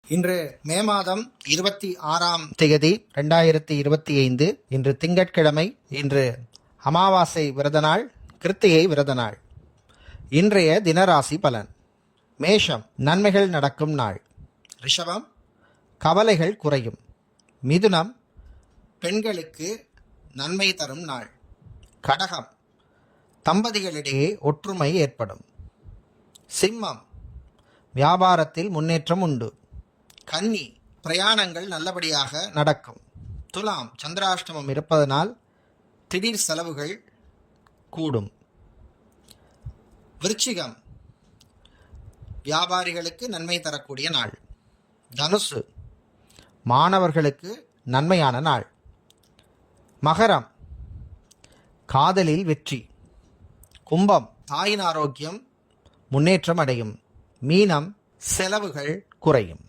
இன்று மே மாதம் 26ஆம் தேதி 2025. இன்று திங்கட்கிழமை. இன்று அமாவாசை விரத நாள், கிருத்திகை விரத நாள். இன்றைய தினராசி பலன். மேஷம், நன்மைகள் நடக்கும் நாள். ரிஷபம், கவலைகள் குறையும். மிதுனம், பெண்களுக்கு நன்மை தரும் நாள். கடகம், தம்பதிகளிடையே ஒற்றுமை ஏற்படும். சிம்மம், வியாபாரத்தில் முன்னேற்றம் உண்டு. கன்னி, பிரயாணங்கள் நல்லபடியாக நடக்கும். துலாம், சந்திராஷ்டமம் இருப்பதனால் திடீர் செலவுகள் கூடும். விருச்சிகம், வியாபாரிகளுக்கு நன்மை தரக்கூடிய நாள். தனுசு, மாணவர்களுக்கு நன்மையான நாள். மகரம், காதலில் வெற்றி. கும்பம், தாயின் ஆரோக்கியம் முன்னேற்றம் அடையும். மீனம், செலவுகள் குறையும்.